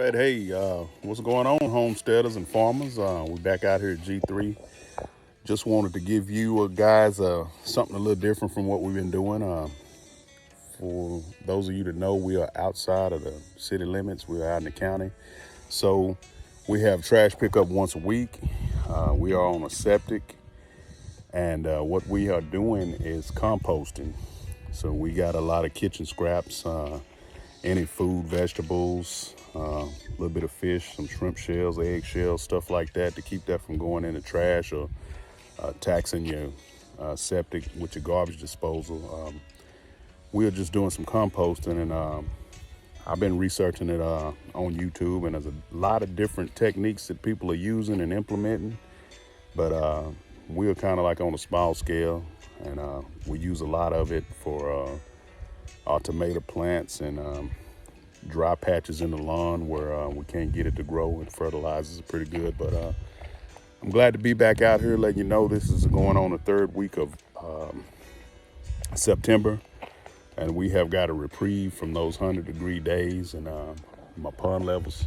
right, hey, what's going on, homesteaders and farmers? We're back out here at G3. Just wanted to give you guys something a little different from what we've been doing. For those of you that know, we are outside of the city limits. We're out in the county. So we have trash pickup once a week. We are on a septic. And what we are doing is composting. So we got a lot of kitchen scraps, any food, vegetables, a little bit of fish, some shrimp shells, egg shells, stuff like that to keep that from going in the trash or taxing your septic with your garbage disposal. We are just doing some composting, and I've been researching it on YouTube, and there's a lot of different techniques that people are using and implementing, but we are kind of like on a small scale, and we use a lot of it for our tomato plants and dry patches in the lawn where we can't get it to grow, and fertilizes it pretty good. But I'm glad to be back out here letting you know this is going on the third week of September, and we have got a reprieve from those 100-degree days, and my pond levels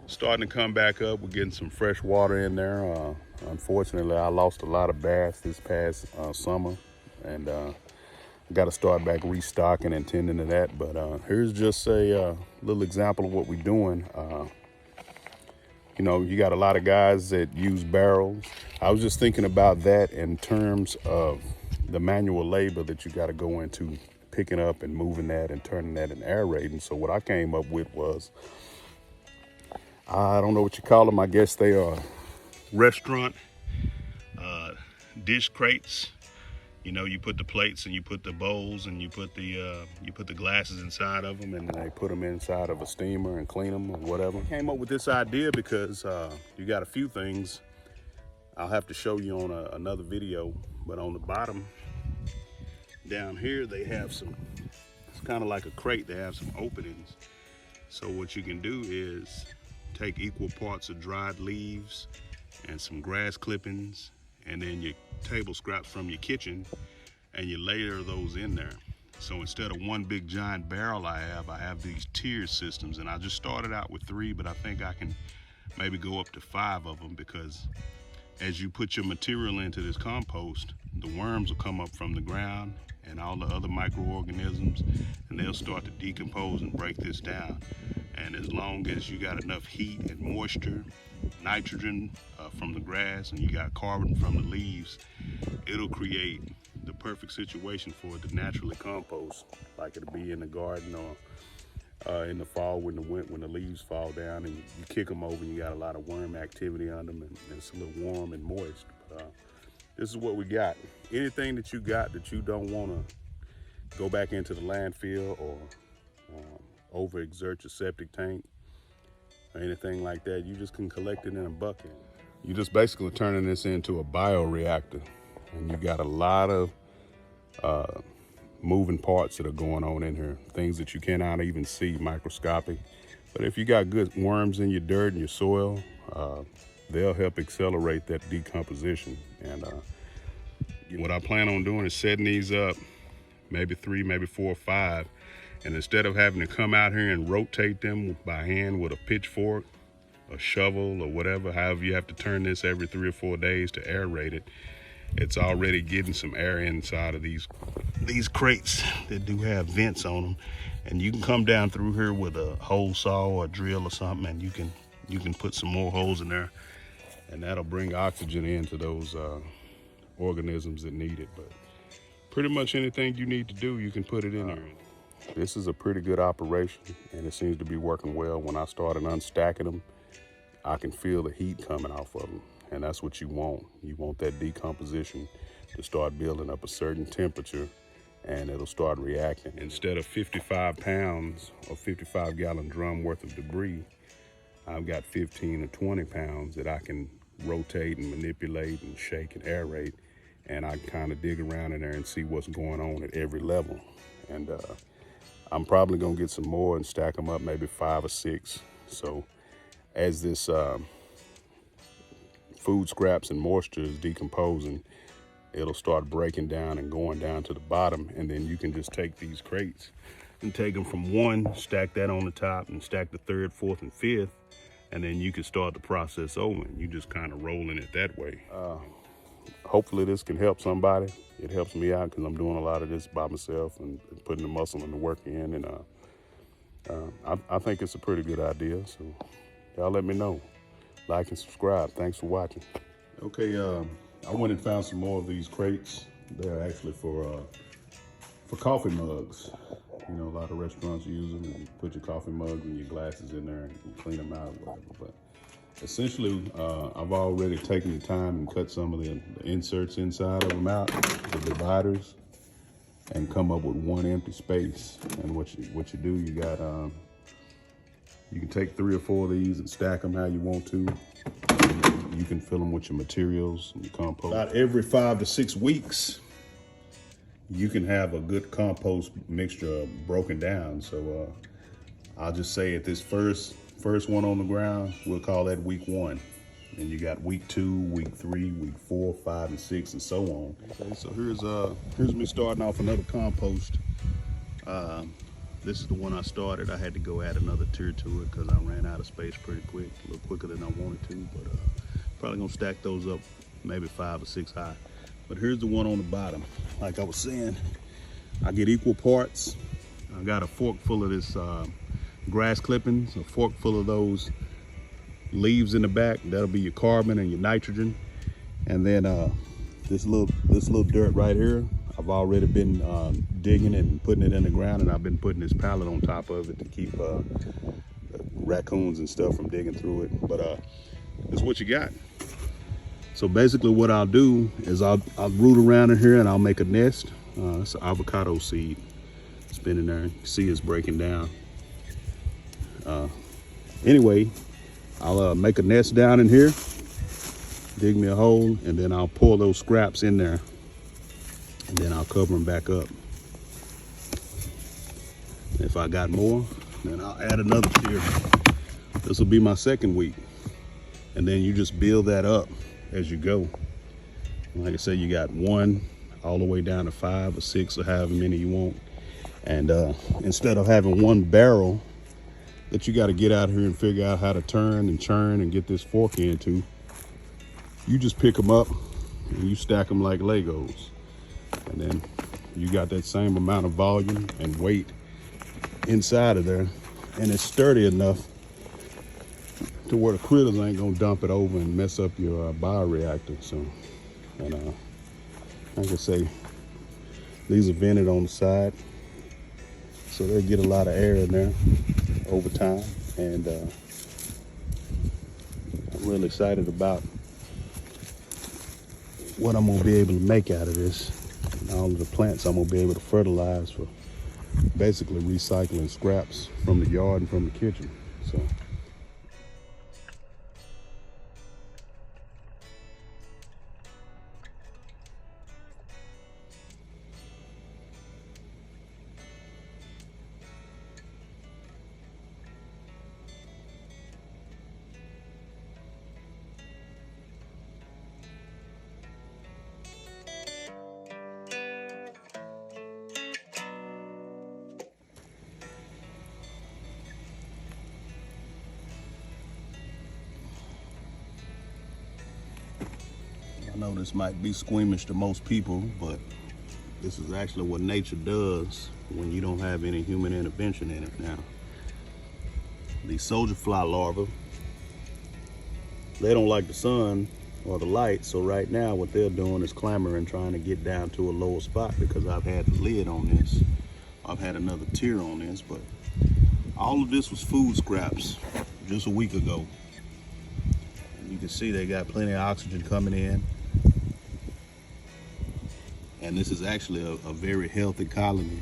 starting to come back up. We're getting some fresh water in there. Unfortunately, I lost a lot of bass this past summer, and got to start back restocking and tending to that. But here's just a little example of what we're doing. You know, you got a lot of guys that use barrels. I was just thinking about that in terms of the manual labor that you got to go into picking up and moving that and turning that and aerating. So what I came up with was, I don't know what you call them. I guess they are restaurant dish crates. You know, you put the plates and you put the bowls and you put the glasses inside of them, and then they put them inside of a steamer and clean them or whatever. I came up with this idea because you got a few things I'll have to show you on another video, but on the bottom down here they have some, it's kind of like a crate, they have some openings. So what you can do is take equal parts of dried leaves and some grass clippings and then your table scraps from your kitchen, and you layer those in there. So instead of one big giant barrel I have these tiered systems, and I just started out with 3, but I think I can maybe go up to 5 of them, because as you put your material into this compost, the worms will come up from the ground and all the other microorganisms, and they'll start to decompose and break this down. And as long as you got enough heat and moisture, nitrogen from the grass, and you got carbon from the leaves, it'll create the perfect situation for it to naturally compost, like it'll be in the garden or in the fall when the leaves fall down and you kick them over and you got a lot of worm activity on them, and it's a little warm and moist. This is what we got. Anything that you got that you don't want to go back into the landfill or overexert your septic tank or anything like that, you just can collect it in a bucket. You just basically turning this into a bioreactor, and you got a lot of moving parts that are going on in here, things that you cannot even see, microscopic. But if you got good worms in your dirt and your soil, they'll help accelerate that decomposition. And what I plan on doing is setting these up, maybe 3, maybe 4 or 5, and instead of having to come out here and rotate them by hand with a pitchfork, a shovel, or whatever, however you have to turn this every 3 or 4 days to aerate it, it's already getting some air inside of these crates that do have vents on them. And you can come down through here with a hole saw or a drill or something, and you can put some more holes in there, and that'll bring oxygen into those organisms that need it. But pretty much anything you need to do, you can put it in there. This is a pretty good operation, and it seems to be working well. When I started unstacking them, I can feel the heat coming off of them, and that's what you want. You want that decomposition to start building up a certain temperature, and it'll start reacting. Instead of 55 pounds or 55-gallon drum worth of debris, I've got 15 or 20 pounds that I can rotate and manipulate and shake and aerate, and I can kind of dig around in there and see what's going on at every level. And I'm probably gonna get some more and stack them up, maybe 5 or 6. So as this food scraps and moisture is decomposing, it'll start breaking down and going down to the bottom, and then you can just take these crates and take them from one, stack that on the top, and stack the third, fourth, and fifth, and then you can start the process over, and you just kind of rolling it that way. Hopefully this can help somebody. It helps me out because I'm doing a lot of this by myself and putting the muscle and the work in, and I think it's a pretty good idea, so y'all let me know. Like and subscribe. Thanks for watching. Okay, I went and found some more of these crates. They're actually for coffee mugs. You know, a lot of restaurants use them, and you put your coffee mugs and your glasses in there and you clean them out or whatever. But essentially, I've already taken the time and cut some of the inserts inside of them out, the dividers, and come up with one empty space. And what you do, you got you can take 3 or 4 of these and stack them how you want to. You can fill them with your materials and your compost. About every 5 to 6 weeks, you can have a good compost mixture broken down. So I'll just say at this first one on the ground, we'll call that week 1. And you got week 2, week 3, week 4, 5, and 6, and so on. Okay, so here's me starting off another compost. This is the one I started. I had to go add another tier to it because I ran out of space pretty quick, a little quicker than I wanted to, but probably gonna stack those up maybe 5 or 6 high. But here's the one on the bottom. Like I was saying, I get equal parts. I got a fork full of this grass clippings, a fork full of those leaves in the back. That'll be your carbon and your nitrogen. And then this little dirt right here, I've already been digging it and putting it in the ground, and I've been putting this pallet on top of it to keep raccoons and stuff from digging through it. But this is what you got. So basically what I'll do is I'll root around in here and I'll make a nest. It's an avocado seed. It's been in there. You see it's breaking down. Anyway, I'll make a nest down in here, dig me a hole, and then I'll pour those scraps in there, and then I'll cover them back up. If I got more, then I'll add another tier. This will be my 2nd week. And then you just build that up as you go. Like I said, you got 1 all the way down to 5 or 6 or however many you want. And instead of having 1 barrel that you got to get out here and figure out how to turn and churn and get this fork into, you just pick them up and you stack them like Legos. And then you got that same amount of volume and weight inside of there, and it's sturdy enough to where the critters ain't gonna dump it over and mess up your bioreactor. So, and like I say, these are vented on the side, so they get a lot of air in there over time. And I'm really excited about what I'm gonna be able to make out of this, and all of the plants I'm gonna be able to fertilize for basically recycling scraps from the yard and from the kitchen. So. I know this might be squeamish to most people, but this is actually what nature does when you don't have any human intervention in it. Now, these soldier fly larvae, they don't like the sun or the light, so right now what they're doing is clamoring, trying to get down to a lower spot, because I've had the lid on this. I've had another tier on this, but all of this was food scraps just a week ago. And you can see they got plenty of oxygen coming in. And this is actually a very healthy colony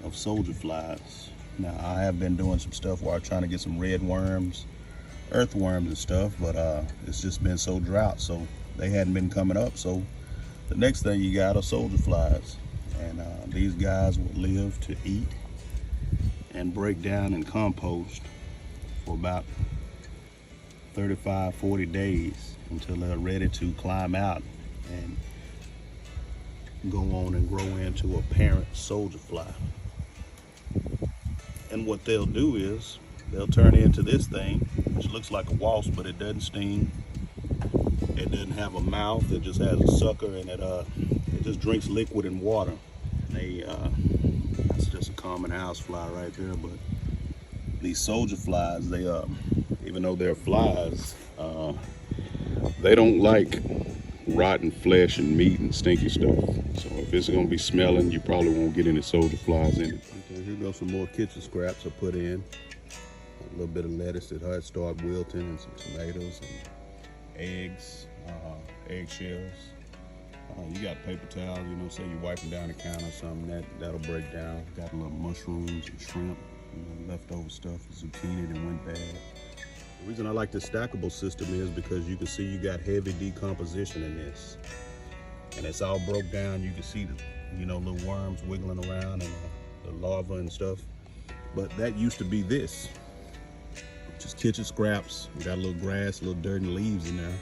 of soldier flies. Now, I have been doing some stuff where I'm trying to get some red worms, earthworms and stuff, but it's just been so drought, so they hadn't been coming up. So the next thing you got are soldier flies. And these guys will live to eat and break down and compost for about 35, 40 days until they're ready to climb out and go on and grow into a parent soldier fly. And what they'll do is they'll turn into this thing, which looks like a wasp, but it doesn't sting. It doesn't have a mouth. It just has a sucker, and it just drinks liquid and water. That's just a common house fly right there. But these soldier flies, they even though they're flies, they don't like rotten flesh and meat and stinky stuff. So if it's gonna be smelling, you probably won't get any soldier flies in it. Okay, here goes some more kitchen scraps I put in. A little bit of lettuce that had started wilting, and some tomatoes and eggs, eggshells. You got paper towels, you know, say you're wiping down the counter or something, that'll break down. Got a little mushrooms and shrimp, you know, leftover stuff, zucchini that went bad. The reason I like this stackable system is because you can see you got heavy decomposition in this. And it's all broke down. You can see the, you know, little worms wiggling around and the larvae and stuff. But that used to be this. Just kitchen scraps. We got a little grass, a little dirt and leaves in there.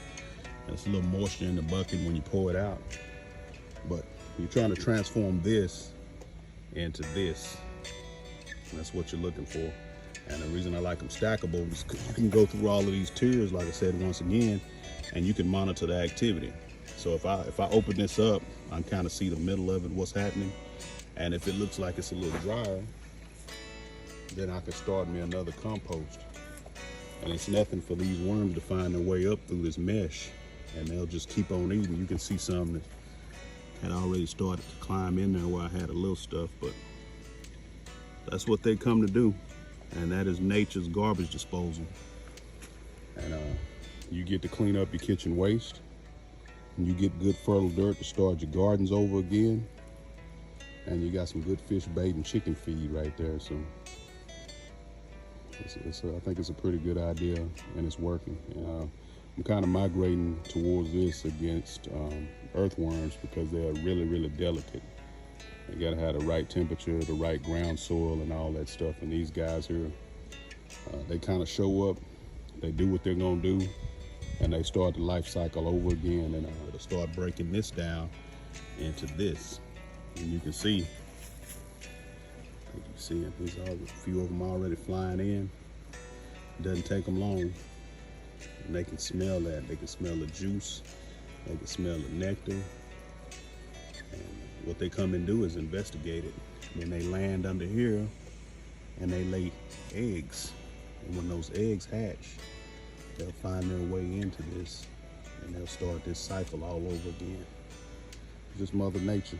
There's a little moisture in the bucket when you pour it out. But you're trying to transform this into this. That's what you're looking for. And the reason I like them stackable is you can go through all of these tiers, like I said once again, and you can monitor the activity. So if I open this up, I can kind of see the middle of it, what's happening. And if it looks like it's a little drier, then I can start me another compost. And it's nothing for these worms to find their way up through this mesh, and they'll just keep on eating. You can see some that had already started to climb in there where I had a little stuff, but that's what they come to do. And that is nature's garbage disposal. And you get to clean up your kitchen waste, and you get good fertile dirt to start your gardens over again, and you got some good fish bait and chicken feed right there. So I think it's a pretty good idea, and it's working. I'm kind of migrating towards this against earthworms because they're really, really delicate. You gotta have the right temperature, the right ground soil, and all that stuff. And these guys here, they kind of show up, they do what they're gonna do, and they start the life cycle over again. And they'll start breaking this down into this. And you can see, there's a few of them already flying in. It doesn't take them long. And they can smell that. They can smell the juice. They can smell the nectar. What they come and do is investigate it. Then they land under here and they lay eggs. And when those eggs hatch, they'll find their way into this and they'll start this cycle all over again. It's just Mother Nature.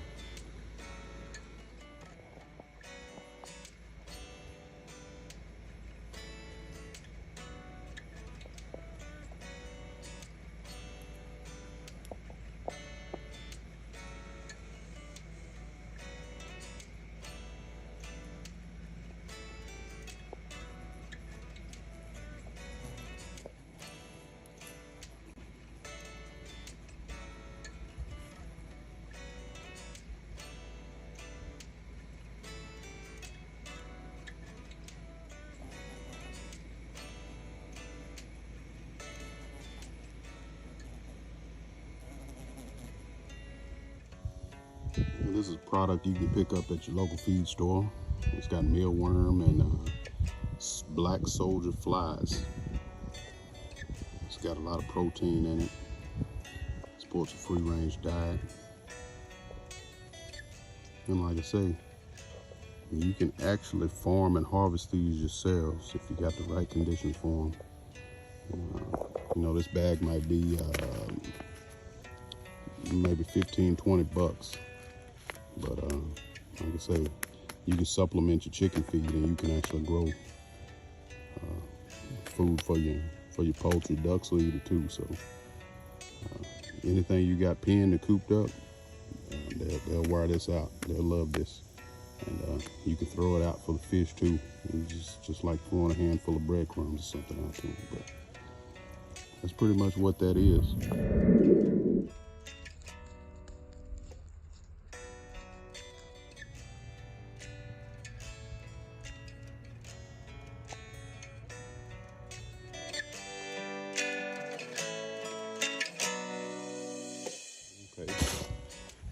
This is a product you can pick up at your local feed store. It's got mealworm and black soldier flies. It's got a lot of protein in it. Supports a free-range diet. And like I say, you can actually farm and harvest these yourselves if you got the right conditions for them. You know, this bag might be maybe 15, 20 bucks. But like I say, you can supplement your chicken feed, and you can actually grow food for your poultry. Ducks will eat it too. So anything you got pinned and cooped up, they'll wear this out. They'll love this, and you can throw it out for the fish too. It's just like throwing a handful of breadcrumbs or something out to them. But that's pretty much what that is.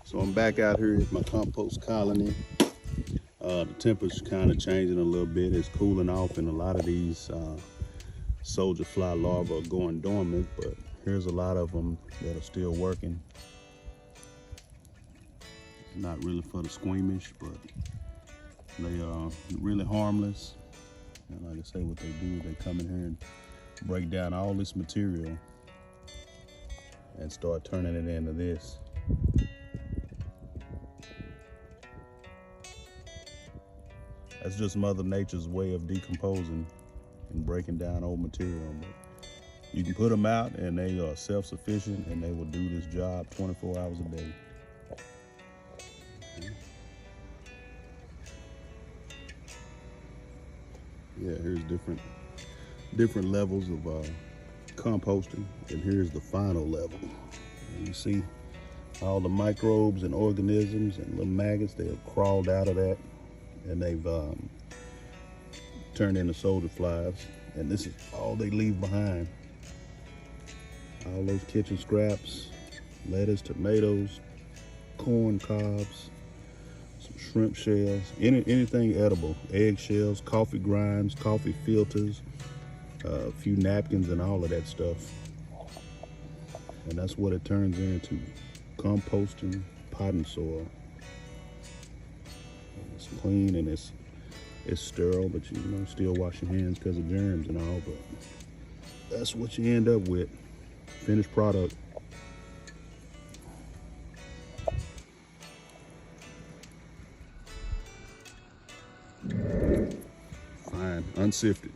So I'm back out here at my compost colony. The temperature's kind of changing a little bit. It's cooling off, and a lot of these soldier fly larvae are going dormant, but here's a lot of them that are still working. It's not really for the squeamish, but they are really harmless. And like I say, what they do is they come in here and break down all this material and start turning it into this. That's just Mother Nature's way of decomposing and breaking down old material. But you can put them out and they are self-sufficient, and they will do this job 24 hours a day. Yeah, here's different levels of composting, and here's the final level. And you see all the microbes and organisms and little maggots, they have crawled out of that, and they've turned into soldier flies, and this is all they leave behind. All those kitchen scraps, lettuce, tomatoes, corn cobs, some shrimp shells, anything edible, egg shells, coffee grinds, coffee filters, a few napkins, and all of that stuff. And that's what it turns into, composting potting soil. It's clean and it's sterile, but you know, still wash your hands because of germs and all, but that's what you end up with, finished product. Fine, unsifted.